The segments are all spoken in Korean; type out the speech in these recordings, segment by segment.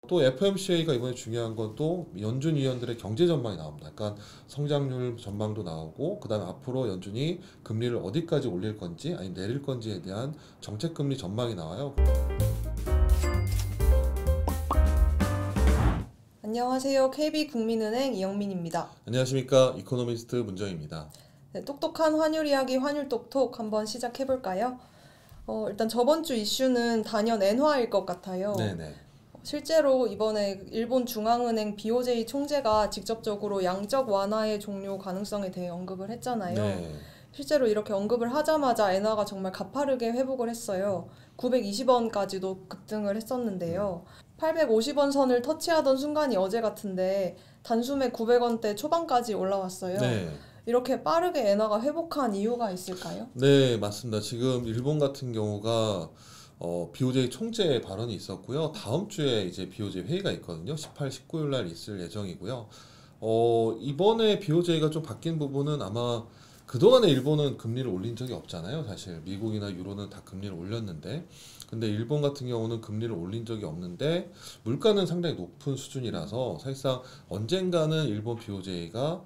또 FOMC가 이번에 중요한 건 또 연준 위원들의 경제 전망이 나옵니다. 약간 성장률 전망도 나오고 그다음에 앞으로 연준이 금리를 어디까지 올릴 건지 아니면 내릴 건지에 대한 정책 금리 전망이 나와요. 안녕하세요. KB국민은행 이영민입니다. 안녕하십니까, 이코노미스트 문정입니다. 네, 똑똑한 환율 이야기 환율똑똑 한번 시작해볼까요? 일단 저번 주 이슈는 단연 엔화일 것 같아요. 네네. 실제로 이번에 일본 중앙은행 BOJ 총재가 직접적으로 양적 완화의 종료 가능성에 대해 언급을 했잖아요. 네. 실제로 이렇게 언급을 하자마자 엔화가 정말 가파르게 회복을 했어요. 920원까지도 급등을 했었는데요. 850원 선을 터치하던 순간이 어제 같은데 단숨에 900원대 초반까지 올라왔어요. 네. 이렇게 빠르게 엔화가 회복한 이유가 있을까요? 네, 맞습니다. 지금 일본 같은 경우가 BOJ 총재 발언이 있었고요. 다음 주에 이제 BOJ 회의가 있거든요. 18, 19일 날 있을 예정이고요. 이번에 BOJ가 좀 바뀐 부분은 아마 그동안에 일본은 금리를 올린 적이 없잖아요. 사실 미국이나 유로는 다 금리를 올렸는데, 근데 일본 같은 경우는 금리를 올린 적이 없는데 물가는 상당히 높은 수준이라서 사실상 언젠가는 일본 BOJ가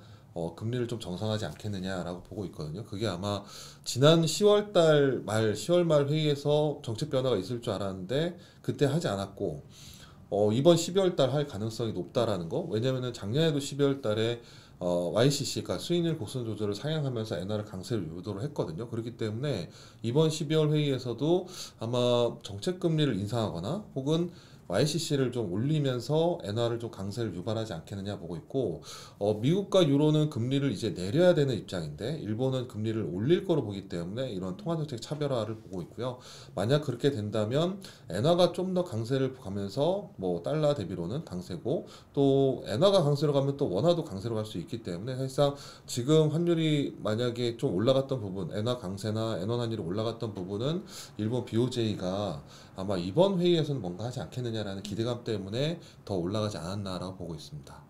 금리를 좀 정상하지 않겠느냐라고 보고 있거든요. 그게 아마 지난 10월 말 10월 말 회의에서 정책 변화가 있을 줄 알았는데 그때 하지 않았고, 이번 12월 달 할 가능성이 높다라는 거. 왜냐면은 작년에도 12월 달에 YCC가 수익률 곡선 조절을 상향하면서 엔화를 강세를 유도를 했거든요. 그렇기 때문에 이번 12월 회의에서도 아마 정책 금리를 인상하거나 혹은 YCC를 좀 올리면서 엔화를 좀 강세를 유발하지 않겠느냐 보고 있고, 미국과 유로는 금리를 이제 내려야 되는 입장인데 일본은 금리를 올릴 거로 보기 때문에 이런 통화정책 차별화를 보고 있고요. 만약 그렇게 된다면 엔화가 좀 더 강세를 가면서 뭐 달러 대비로는 강세고, 또 엔화가 강세로 가면 또 원화도 강세로 갈 수 있기 때문에 사실상 지금 환율이 만약에 좀 올라갔던 부분, 엔화 강세나 엔원 환율이 올라갔던 부분은 일본 BOJ가 아마 이번 회의에서는 뭔가 하지 않겠느냐라는 기대감 때문에 더 올라가지 않았나라고 보고 있습니다.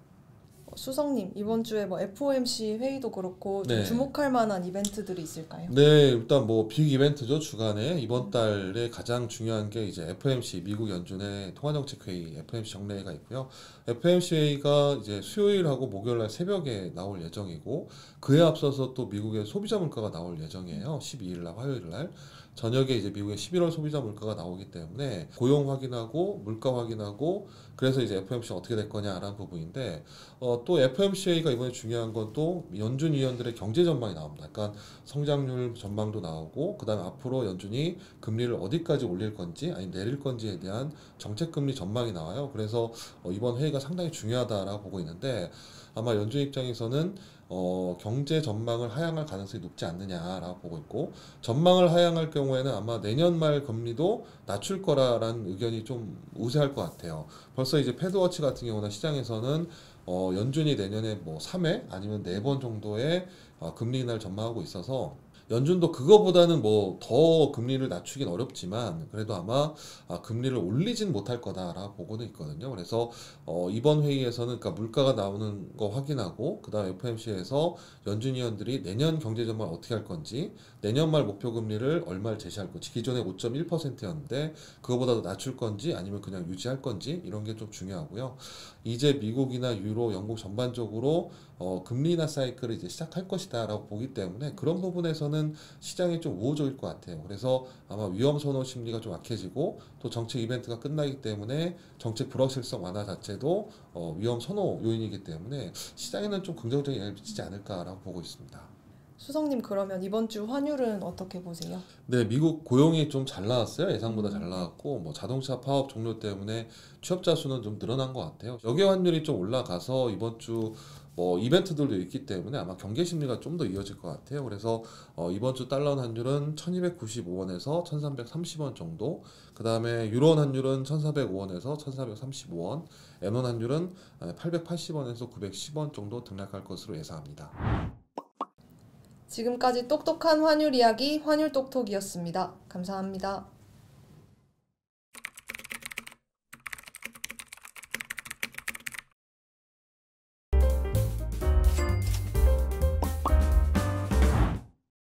수석님, 이번 주에 뭐 FOMC 회의도 그렇고 좀 네. 주목할 만한 이벤트들이 있을까요? 네, 일단 뭐 빅 이벤트죠. 주간에 이번 달에 가장 중요한 게 이제 FOMC 미국 연준의 통화정책 회의 FOMC 정례회가 있고요. FOMC 회의가 이제 수요일하고 목요일 날 새벽에 나올 예정이고, 그에 앞서서 또 미국의 소비자 물가가 나올 예정이에요. 12일 날 화요일 날 저녁에 이제 미국의 11월 소비자 물가가 나오기 때문에 고용 확인하고 물가 확인하고, 그래서 이제 FOMC가 어떻게 될 거냐라는 부분인데, 또 FOMC가 이번에 중요한 건 또 연준 위원들의 경제 전망이 나옵니다. 약간 성장률 전망도 나오고 그다음에 앞으로 연준이 금리를 어디까지 올릴 건지 아니면 내릴 건지에 대한 정책 금리 전망이 나와요. 그래서 이번 회의가 상당히 중요하다라고 보고 있는데, 아마 연준 입장에서는 경제 전망을 하향할 가능성이 높지 않느냐라고 보고 있고, 전망을 하향할 경우에는 아마 내년 말 금리도 낮출 거라라는 의견이 좀 우세할 것 같아요. 벌써 이제 패드워치 같은 경우나 시장에서는 연준이 내년에 뭐 3회 아니면 4번 정도의 금리 인하를 전망하고 있어서 연준도 그거보다는 뭐 더 금리를 낮추긴 어렵지만 그래도 아마 금리를 올리진 못할 거다라고 보고는 있거든요. 그래서 이번 회의에서는 그러니까 물가가 나오는 거 확인하고 그다음 FOMC에서 연준 위원들이 내년 경제 전망을 어떻게 할 건지, 내년 말 목표 금리를 얼마를 제시할 건지, 기존에 5.1%였는데 그거보다 더 낮출 건지 아니면 그냥 유지할 건지, 이런 게 좀 중요하고요. 이제 미국이나 유로, 영국 전반적으로 금리 인하 사이클을 이제 시작할 것이다라고 보기 때문에 그런 부분에서는 시장이 좀 우호적일 것 같아요. 그래서 아마 위험 선호 심리가 좀 약해지고, 또 정책 이벤트가 끝나기 때문에 정책 불확실성 완화 자체도 위험 선호 요인이기 때문에 시장에는 좀 긍정적인 영향을 미치지 않을까라고 보고 있습니다. 수석님, 그러면 이번 주 환율은 어떻게 보세요? 네, 미국 고용이 좀 잘 나왔어요. 예상보다 잘 나왔고, 뭐 자동차 파업 종료 때문에 취업자 수는 좀 늘어난 것 같아요. 여기 환율이 좀 올라가서 이번 주 뭐 이벤트들도 있기 때문에 아마 경계 심리가 좀 더 이어질 것 같아요. 그래서 이번 주 달러 환율은 1295원에서 1330원 정도, 그 다음에 유로 환율은 1405원에서 1435원, 엔원 환율은 880원에서 910원 정도 등락할 것으로 예상합니다. 지금까지 똑똑한 환율 이야기 환율똑똑이었습니다. 감사합니다.